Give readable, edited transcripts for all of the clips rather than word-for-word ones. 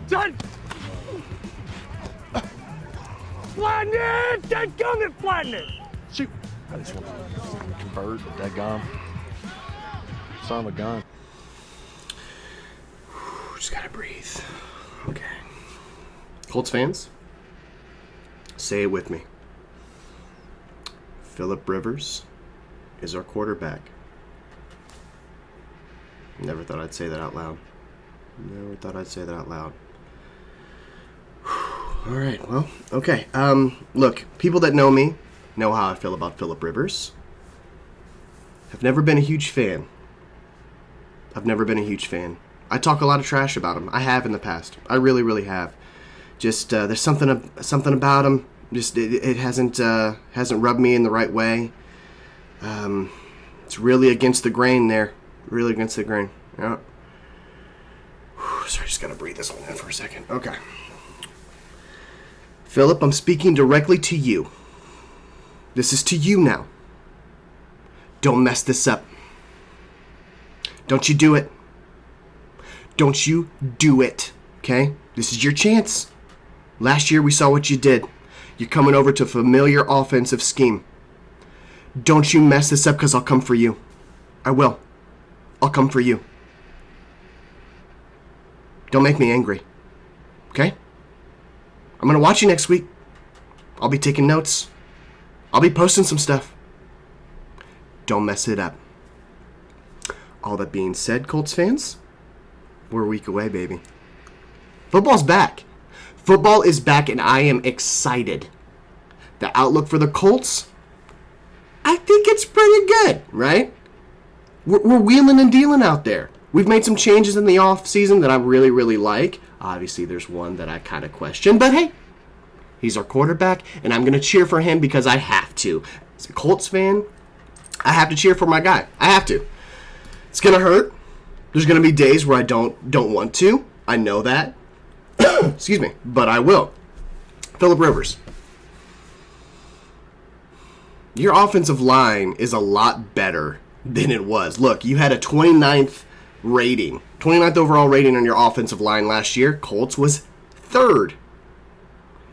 Son! Flatten it! Dadgum it, flatten it! Shoot! I just want to convert that gun. Son of a gun. Just gotta breathe. Okay. Colts fans, say it with me. Phillip Rivers is our quarterback. Never thought I'd say that out loud. All right, well, okay. Look, people that know me know how I feel about Phillip Rivers. I've never been a huge fan. I talk a lot of trash about him. I have in the past. I really, really have. Just there's something about him. Just it hasn't rubbed me in the right way. It's really against the grain there. Really against the grain. Yeah. Sorry, I just gotta breathe this one in for a second. Okay. Phillip, I'm speaking directly to you. This is to you now. Don't mess this up. Don't you do it. Don't you do it. Okay? This is your chance. Last year we saw what you did. You're coming over to a familiar offensive scheme. Don't you mess this up because I'll come for you. I will. I'll come for you. Don't make me angry. Okay? I'm going to watch you next week. I'll be taking notes. I'll be posting some stuff. Don't mess it up. All that being said, Colts fans, we're a week away, baby. Football's back. Football is back, and I am excited. The outlook for the Colts, I think it's pretty good, right? We're wheeling and dealing out there. We've made some changes in the offseason that I really, really like. Obviously, there's one that I kind of question, but hey, he's our quarterback, and I'm going to cheer for him because I have to. As a Colts fan, I have to cheer for my guy. I have to. It's going to hurt. There's going to be days where I don't want to. I know that. Excuse me, but I will. Phillip Rivers. Your offensive line is a lot better than it was. Look, you had a 29th rating, 29th overall rating on your offensive line last year. Colts was 3rd.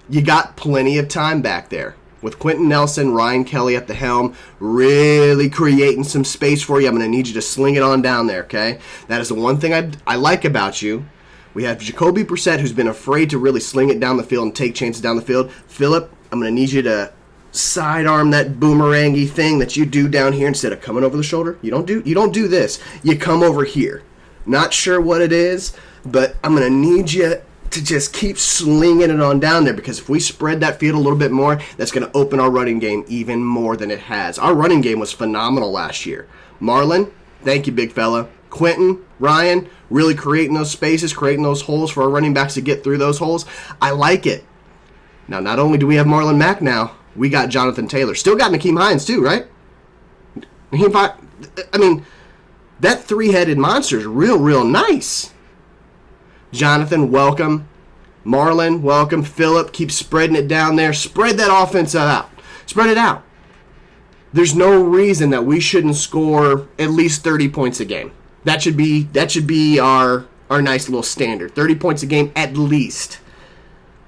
You got plenty of time back there. With Quentin Nelson, Ryan Kelly at the helm, really creating some space for you. I'm going to need you to sling it on down there, okay? That is the one thing I like about you. We have Jacoby Brissett, who's been afraid to really sling it down the field and take chances down the field. Phillip, I'm going to need you to sidearm that boomerangy thing that you do down here instead of coming over the shoulder. You don't do this. You come over here. Not sure what it is, but I'm going to need you to just keep slinging it on down there, because if we spread that field a little bit more, that's going to open our running game even more than it has. Our running game was phenomenal last year. Marlon, thank you, big fella. Quentin, Ryan, really creating those spaces, creating those holes for our running backs to get through those holes. I like it. Now, not only do we have Marlon Mack now, we got Jonathan Taylor. Still got Nakeem Hines, too, right? I mean, that three-headed monster is real nice. Jonathan, welcome. Marlon, welcome. Phillip, keep spreading it down there. Spread that offense out. Spread it out. There's no reason that we shouldn't score at least 30 points a game. That should be our nice little standard. 30 points a game at least.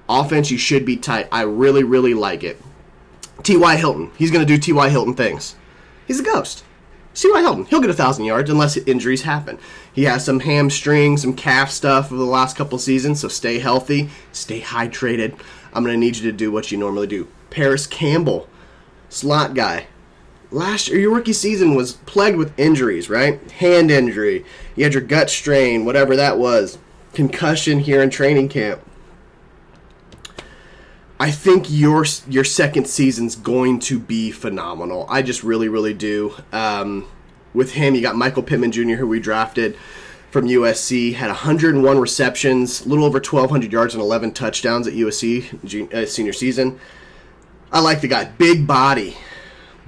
Offense, you should be tight. I really, really like it. T.Y. Hilton. He's going to do T.Y. Hilton things. He's a ghost. T.Y. Hilton. He'll get 1,000 yards unless injuries happen. He has some hamstring, some calf stuff over the last couple seasons, so stay healthy, stay hydrated. I'm going to need you to do what you normally do. Paris Campbell, slot guy. Last year, your rookie season was plagued with injuries, right? Hand injury. You had your gut strain, whatever that was. Concussion here in training camp. I think your second season's going to be phenomenal. I just really, really do. With him, you got Michael Pittman Jr., who we drafted from USC, had 101 receptions, a little over 1,200 yards and 11 touchdowns at USC senior season. I like the guy. Big body.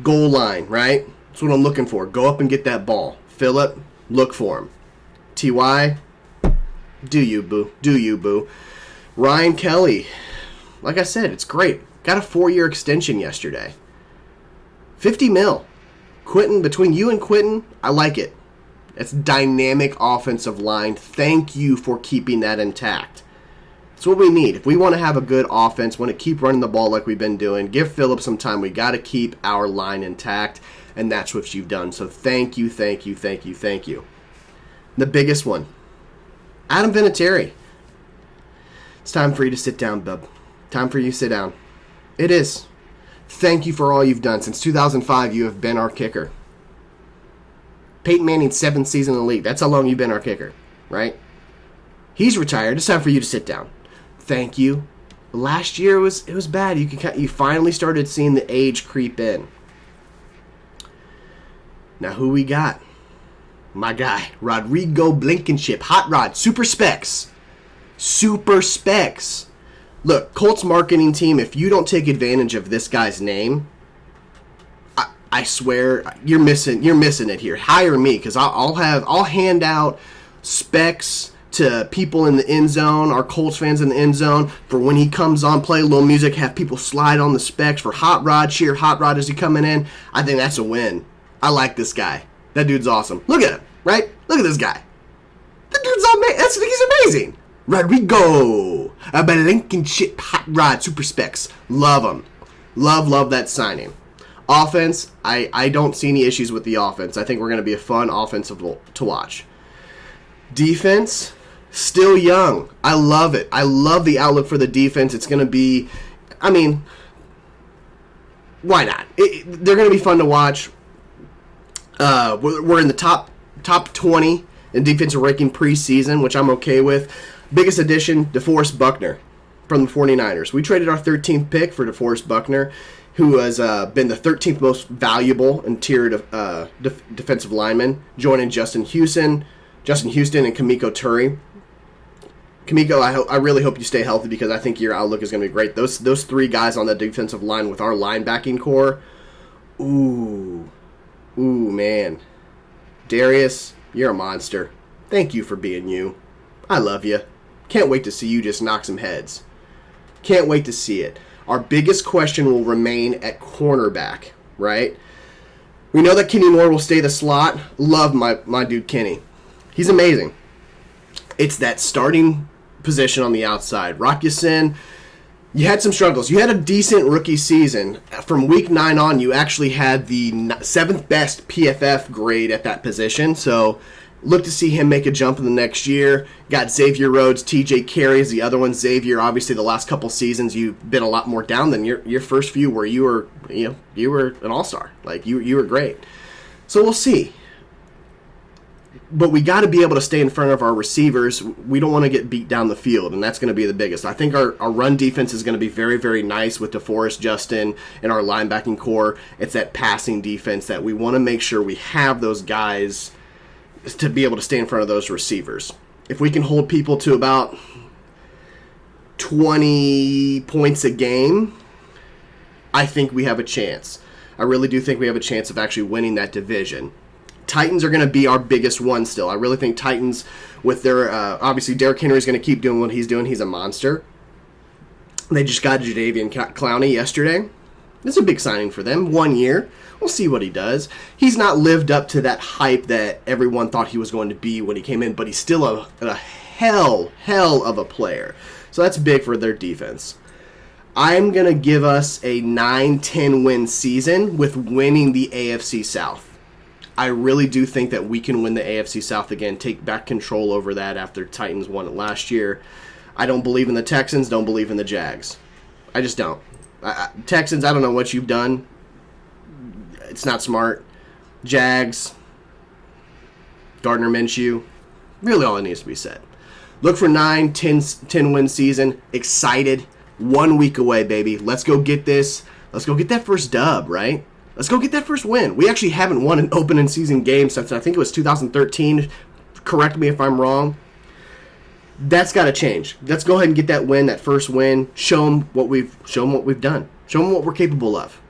Goal line, right? That's what I'm looking for. Go up and get that ball. Phillip, look for him. T.Y., do you, boo. Do you, boo. Ryan Kelly. Like I said, it's great. Got a 4-year extension yesterday. $50 million. Quentin, between you and Quentin, I like it. It's dynamic offensive line. Thank you for keeping that intact. It's what we need. If we want to have a good offense, want to keep running the ball like we've been doing, give Phillip some time. We got to keep our line intact, and that's what you've done. So thank you, thank you, thank you, thank you. The biggest one, Adam Vinatieri. It's time for you to sit down, bub. Time for you to sit down. It is. Thank you for all you've done. Since 2005, you have been our kicker. Peyton Manning's 7th season in the league. That's how long you've been our kicker, right? He's retired. It's time for you to sit down. Thank you. Last year it was bad. You finally started seeing the age creep in. Now who we got? My guy, Rodrigo Blankenship. Hot Rod. Super Specs. Super Specs. Look, Colts marketing team, if you don't take advantage of this guy's name, I swear you're missing it here. Hire me, because I'll hand out specs to people in the end zone, our Colts fans in the end zone, for when he comes on, play a little music, have people slide on the specs for Hot Rod, cheer Hot Rod as he coming in. I think that's a win. I like this guy. That dude's awesome. Look at him, right? Look at this guy. That dude's amazing. He's amazing. Rodrigo Blankenship Hot Rod Super Specs. Love him. Love that signing. Offense, I don't see any issues with the offense. I think we're going to be a fun offense to watch. Defense, still young. I love it. I love the outlook for the defense. It's going to be, why not? They're going to be fun to watch. We're in the top 20 in defensive ranking preseason, which I'm okay with. Biggest addition, Deforest Buckner from the 49ers. We traded our 13th pick for Deforest Buckner, who has been the 13th most valuable and tiered defensive lineman, joining Justin Houston and Kamiko Turi. Kamiko, I really hope you stay healthy, because I think your outlook is going to be great. Those three guys on the defensive line with our linebacking core, ooh, man. Darius, you're a monster. Thank you for being you. I love you. Can't wait to see you just knock some heads. Can't wait to see it. Our biggest question will remain at cornerback, right? We know that Kenny Moore will stay the slot. Love my dude Kenny. He's amazing. It's that starting position on the outside. Rock Ya-Sin, you had some struggles. You had a decent rookie season. From week 9 on, you actually had the 7th best PFF grade at that position. So look to see him make a jump in the next year. Got Xavier Rhodes, TJ Carey is the other one. Xavier, obviously, the last couple seasons, you've been a lot more down than your first few, where you were an all-star. Like you were great. So we'll see. But we got to be able to stay in front of our receivers. We don't want to get beat down the field, and that's going to be the biggest. I think our run defense is going to be very, very nice with DeForest, Justin, and our linebacking core. It's that passing defense that we want to make sure we have those guys to be able to stay in front of those receivers. If we can hold people to about 20 points a game, I think we have a chance. I really do think we have a chance of actually winning that division. Titans are going to be our biggest one still. I really think Titans, with their, obviously Derrick Henry is going to keep doing what he's doing. He's a monster. They just got Jadeveon Clowney yesterday. It's a big signing for them. 1 year. We'll see what he does. He's not lived up to that hype that everyone thought he was going to be when he came in, but he's still a hell of a player. So that's big for their defense. I'm going to give us a 9-10 win season with winning the AFC South. I really do think that we can win the AFC South again, take back control over that after Titans won it last year. I don't believe in the Texans, don't believe in the Jags. I just don't. Texans, I don't know what you've done. It's not smart. Jags, Gardner Minshew, really all it needs to be said. Look for 9-10 win season. Excited. 1 week away, baby. Let's go get this. Let's go get that first dub, right? Let's go get that first win. We actually haven't won an opening season game since I think it was 2013. Correct me if I'm wrong. That's got to change. Let's go ahead and get that win, that first win. Show them what we've done. Show them what we're capable of.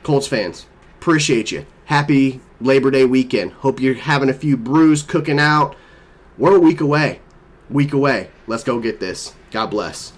Colts fans, appreciate you. Happy Labor Day weekend. Hope you're having a few brews, cooking out. We're a week away. Let's go get this. God bless.